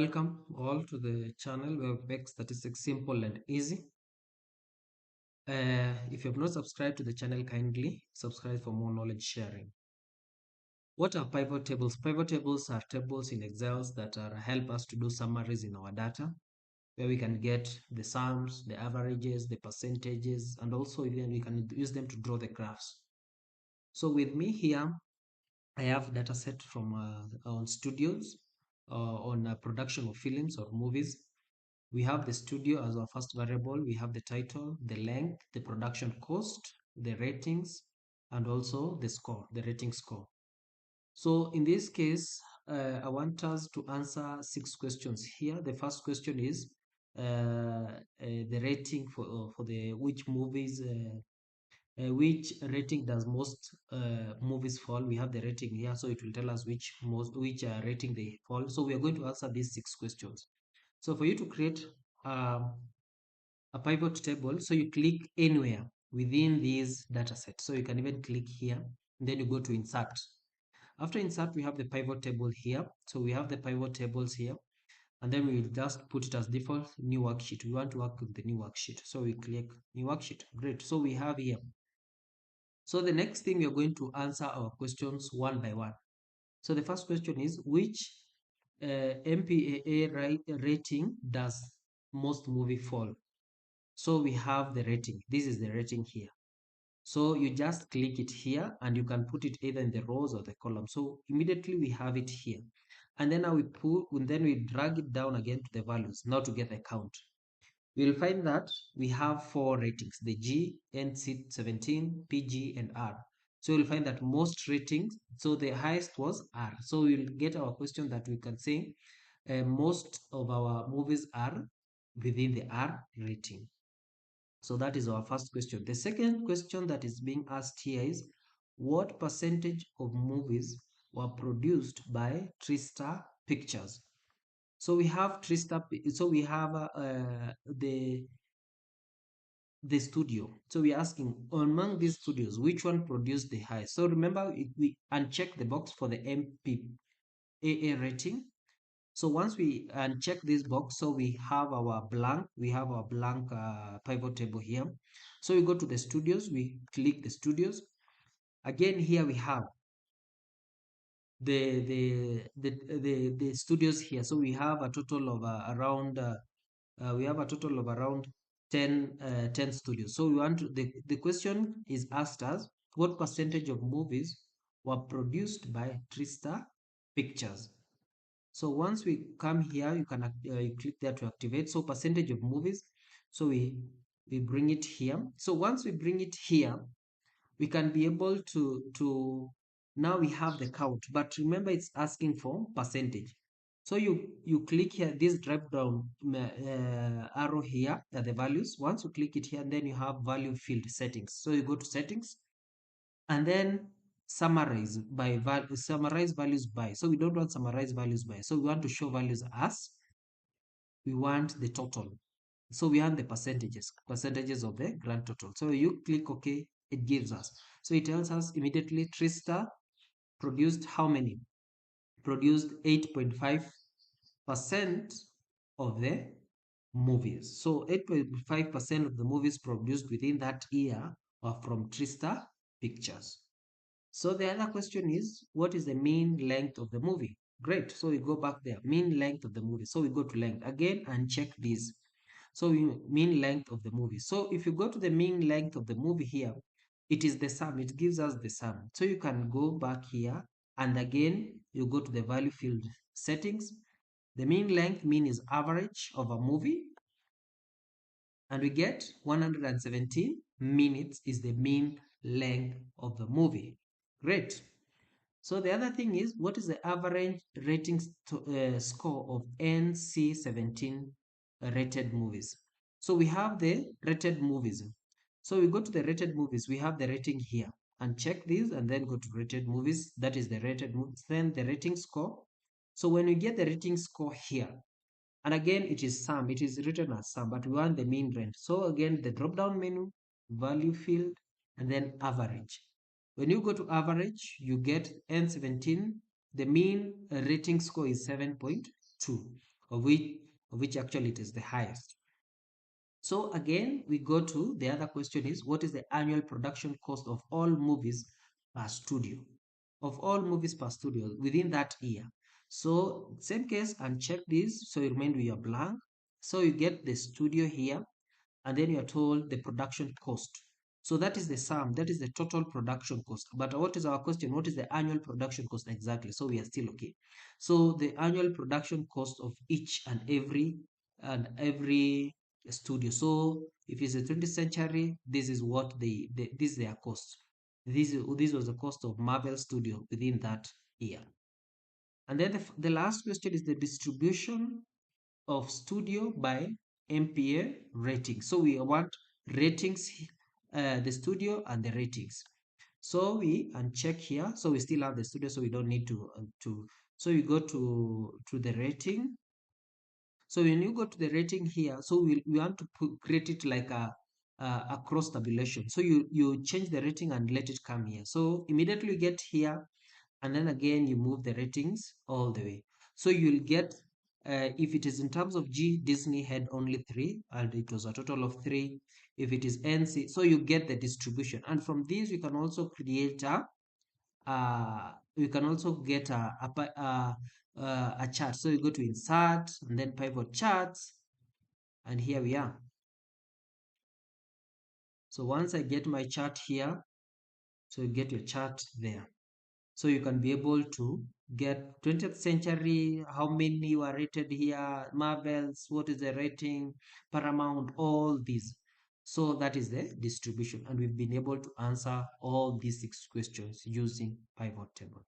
Welcome all to the channel where we make statistics simple and easy. If you have not subscribed to the channel, kindly subscribe for more knowledge sharing. What are pivot tables? Pivot tables are tables in Excel that help us to do summaries in our data, where we can get the sums, the averages, the percentages, and also even we can use them to draw the graphs. So with me here, I have data set from on studios, on production of films or movies. We have the studio as our first variable. We have the title, the length, the production cost, the ratings, and also the score, the rating score. So in this case, I want us to answer 6 questions here. The first question is the rating for the which movies, which rating does most movies fall. We have the rating here, so it will tell us which rating they fall. So we are going to answer these 6 questions. So for you to create um, a pivot table, so you click anywhere within these data set. So you can even click here, then you go to insert. After insert, we have the pivot table here. So we have the pivot tables here, and then we will just put it as default new worksheet. We want to work with the new worksheet. So we click new worksheet. Great. So we have here. So the next thing we are going to answer our questions one by one. So the first question is which MPAA rating does most movie fall? So we have the rating. This is the rating here. So you just click it here and you can put it either in the rows or the column. So immediately we have it here. And then now we drag it down again to the values, now to get the count. We'll find that we have 4 ratings, the G, NC 17, PG, and R. So we'll find that most ratings, so the highest was R. So we'll get our question that we can say most of our movies are within the R rating. So that is our first question. The second question that is being asked here is what percentage of movies were produced by Tristar Pictures? So we have Tristar, so we have the studio. So we're asking among these studios, which one produced the highest? So remember, we uncheck the box for the MPAA rating. So once we uncheck this box, so we have our blank pivot table here. So we go to the studios, we click the studios. Again, here we have the studios here. So we have a total of around 10 studios. So we want to, the question is asked us what percentage of movies were produced by Tristar Pictures. So once we come here, you click there to activate. So percentage of movies. So we bring it here. So once we bring it here, we can be able to now we have the count. But remember, it's asking for percentage. So you click here this drop down arrow here at the values. Once you click it here, then you have value field settings. So you go to settings, and then summarize values by. So we don't want summarize values by. So we want to show values as we want the total. So we want the percentages of the grand total. So you click OK, it gives us. So it tells us immediately Tristar produced how many? Produced 8.5% of the movies. So 8.5% of the movies produced within that year are from Tristar Pictures. So the other question is, what is the mean length of the movie? Great. So we go back there, mean length of the movie. So we go to length again and check this. So we mean length of the movie. So if you go to the mean length of the movie here, it is the sum. It gives us the sum. So you can go back here and again, you go to the value field settings. The mean length, mean is average of a movie. And we get 117 minutes is the mean length of the movie. Great. So the other thing is, what is the average rating score of NC17 rated movies? So we have the rated movies. So we go to the rated movies. We have the rating here. And check this and then go to rated movies. That is the rated movies. Then the rating score. So when we get the rating score here, and again, it is sum. It is written as sum, but we want the mean range. So again, the drop-down menu, value field, and then average. When you go to average, you get N17. The mean rating score is 7.2. of which actually it is the highest. So again, we go to the other question is what is the annual production cost of all movies per studio? Of all movies per studio within that year. So same case and check this. So you remain with your blank. So you get the studio here and then you're told the production cost. So that is the sum, that is the total production cost. But what is our question? What is the annual production cost exactly? So we are still okay. So the annual production cost of each and every studio. So if it's a 20th century, this is what this is their cost. This was the cost of Marvel Studio within that year. And then the last question is the distribution of studio by MPA rating. So we want ratings, the studio and the ratings. So we uncheck here. So we still have the studio, so we don't need to. So we go to the rating. So when you go to the rating here, so we want to create it like a cross tabulation. So you change the rating and let it come here. So immediately you get here, and then again you move the ratings all the way. So you'll get if it is in terms of G, Disney had only 3 and it was a total of 3. If it is NC, so you get the distribution, and from these you can also create you can also get a chart. So you go to insert and then pivot charts, and here we are. So once I get my chart here, so you get your chart there. So you can be able to get 20th century, how many were rated here, Marvels, what is the rating, Paramount, all these. So that is the distribution. And we've been able to answer all these 6 questions using pivot table.